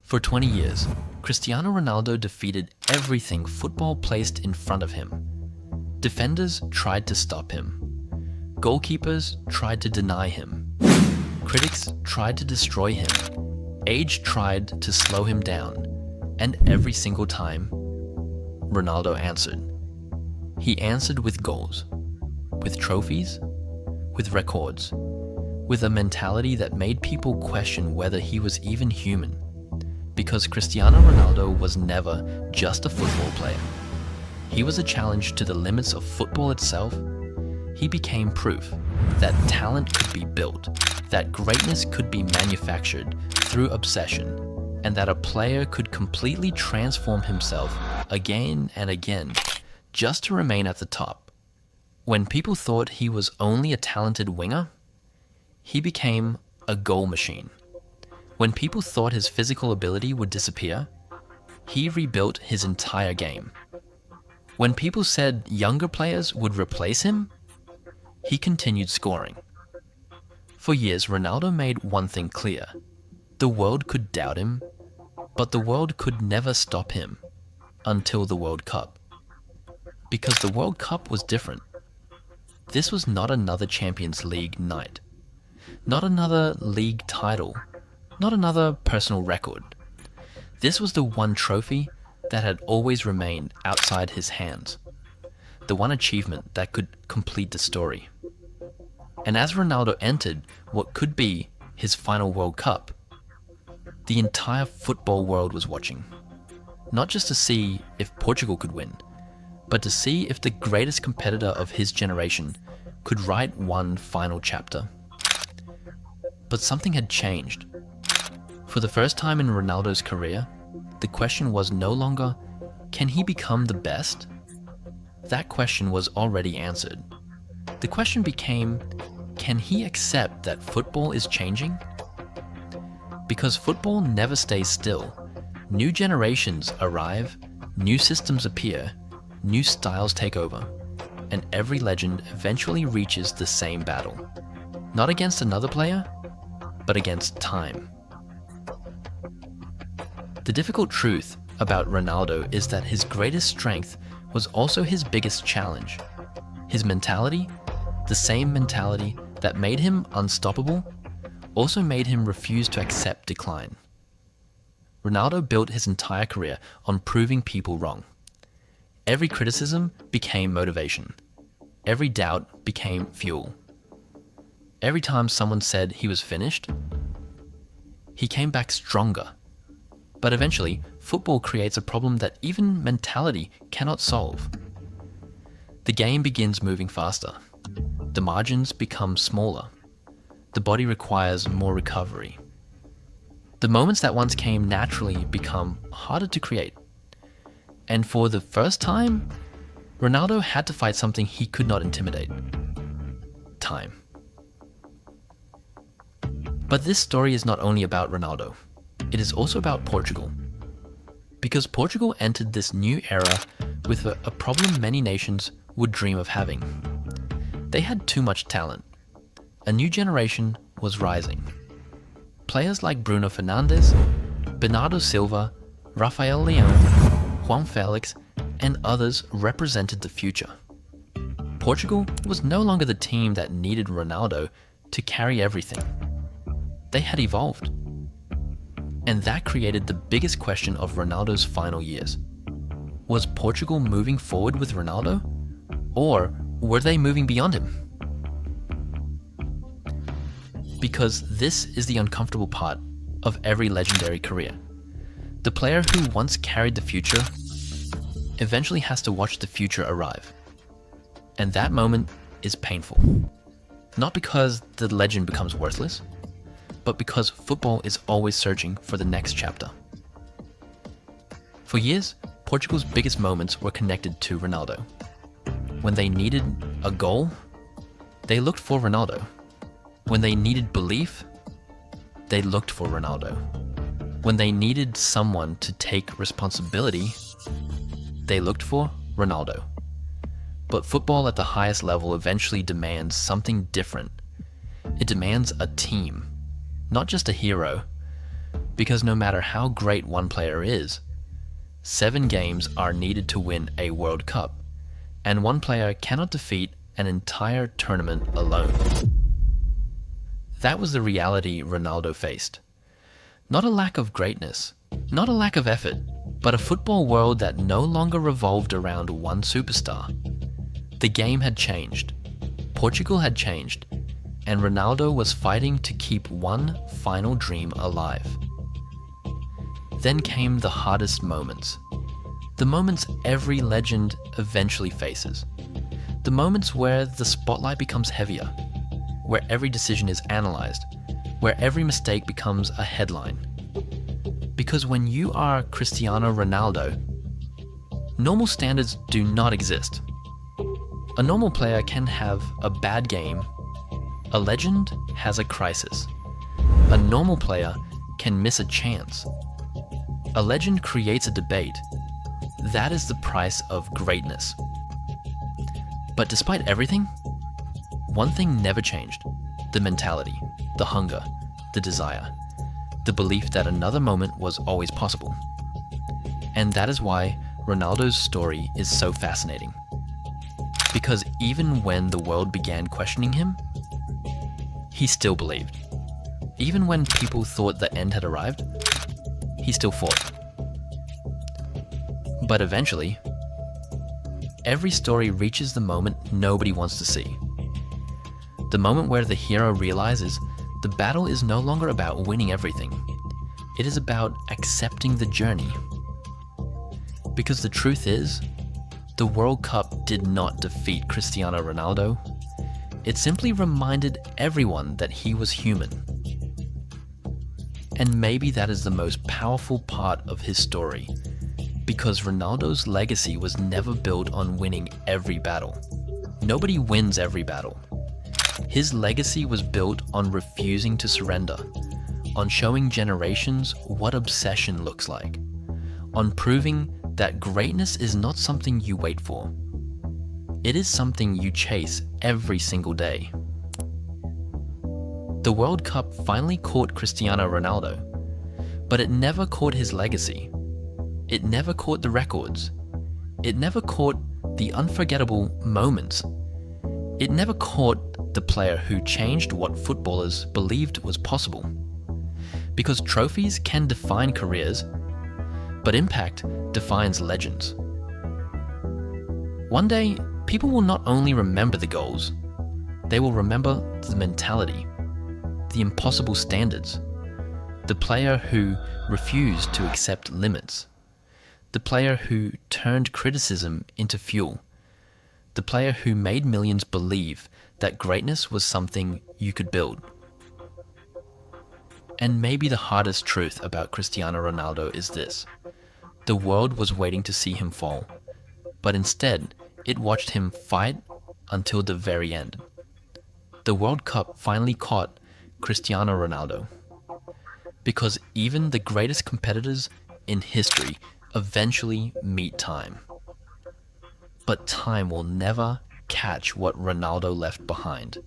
For 20 years, Cristiano Ronaldo defeated everything football placed in front of him. Defenders tried to stop him. Goalkeepers tried to deny him. Critics tried to destroy him. Age tried to slow him down. And every single time, Ronaldo answered. He answered with goals, with trophies, with records, with a mentality that made people question whether he was even human. Because Cristiano Ronaldo was never just a football player. He was a challenge to the limits of football itself. He became proof that talent could be built, that greatness could be manufactured through obsession, and that a player could completely transform himself again and again just to remain at the top. When people thought he was only a talented winger, he became a goal machine. When people thought his physical ability would disappear, he rebuilt his entire game. When people said younger players would replace him, he continued scoring. For years, Ronaldo made one thing clear. The world could doubt him, but the world could never stop him until the World Cup. Because the World Cup was different. This was not another Champions League night, not another league title, not another personal record. This was the one trophy that had always remained outside his hands, the one achievement that could complete the story. And as Ronaldo entered what could be his final World Cup, the entire football world was watching, not just to see if Portugal could win, but to see if the greatest competitor of his generation could write one final chapter. But something had changed. For the first time in Ronaldo's career, the question was no longer, can he become the best? That question was already answered. The question became, can he accept that football is changing? Because football never stays still. New generations arrive, new systems appear, new styles take over, and every legend eventually reaches the same battle. Not against another player, but against time. The difficult truth about Ronaldo is that his greatest strength was also his biggest challenge. His mentality, the same mentality that made him unstoppable, also made him refuse to accept decline. Ronaldo built his entire career on proving people wrong. Every criticism became motivation. Every doubt became fuel. Every time someone said he was finished, he came back stronger. But eventually, football creates a problem that even mentality cannot solve. The game begins moving faster. The margins become smaller. The body requires more recovery. The moments that once came naturally become harder to create. And for the first time, Ronaldo had to fight something he could not intimidate. Time. But this story is not only about Ronaldo. It is also about Portugal. Because Portugal entered this new era with a problem many nations would dream of having. They had too much talent. A new generation was rising. Players like Bruno Fernandes, Bernardo Silva, Rafael Leão, Juan Felix, and others represented the future. Portugal was no longer the team that needed Ronaldo to carry everything. They had evolved. And that created the biggest question of Ronaldo's final years. Was Portugal moving forward with Ronaldo? Or were they moving beyond him? Because this is the uncomfortable part of every legendary career. The player who once carried the future eventually has to watch the future arrive. And that moment is painful. Not because the legend becomes worthless, but because football is always searching for the next chapter. For years, Portugal's biggest moments were connected to Ronaldo. When they needed a goal, they looked for Ronaldo. When they needed belief, they looked for Ronaldo. When they needed someone to take responsibility, they looked for Ronaldo. But football at the highest level eventually demands something different. It demands a team. Not just a hero, Because no matter how great one player is, 7 games are needed to win a World Cup, and one player cannot defeat an entire tournament alone. That was the reality Ronaldo faced. Not a lack of greatness, not a lack of effort, but a football world that no longer revolved around one superstar. The game had changed. Portugal had changed, and Ronaldo was fighting to keep one final dream alive. Then came the hardest moments. The moments every legend eventually faces. The moments where the spotlight becomes heavier, where every decision is analyzed, where every mistake becomes a headline. Because when you are Cristiano Ronaldo, normal standards do not exist. A normal player can have a bad game. A legend has a crisis. A normal player can miss a chance. A legend creates a debate. That is the price of greatness. But despite everything, one thing never changed: the mentality, the hunger, the desire, the belief that another moment was always possible. And that is why Ronaldo's story is so fascinating. Because even when the world began questioning him, he still believed. Even when people thought the end had arrived, he still fought. But eventually, every story reaches the moment nobody wants to see. The moment where the hero realizes the battle is no longer about winning everything. It is about accepting the journey. Because the truth is, the World Cup did not defeat Cristiano Ronaldo. It simply reminded everyone that he was human. And maybe that is the most powerful part of his story, because Ronaldo's legacy was never built on winning every battle. Nobody wins every battle. His legacy was built on refusing to surrender, on showing generations what obsession looks like, on proving that greatness is not something you wait for. It is something you chase every single day. The World Cup finally caught Cristiano Ronaldo, but it never caught his legacy. It never caught the records. It never caught the unforgettable moments. It never caught the player who changed what footballers believed was possible. Because trophies can define careers, but impact defines legends. One day, people will not only remember the goals, they will remember the mentality, the impossible standards, the player who refused to accept limits, the player who turned criticism into fuel, the player who made millions believe that greatness was something you could build. And maybe the hardest truth about Cristiano Ronaldo is this: the world was waiting to see him fall, but instead it watched him fight until the very end. The World Cup finally caught Cristiano Ronaldo, because even the greatest competitors in history eventually meet time. But time will never catch what Ronaldo left behind.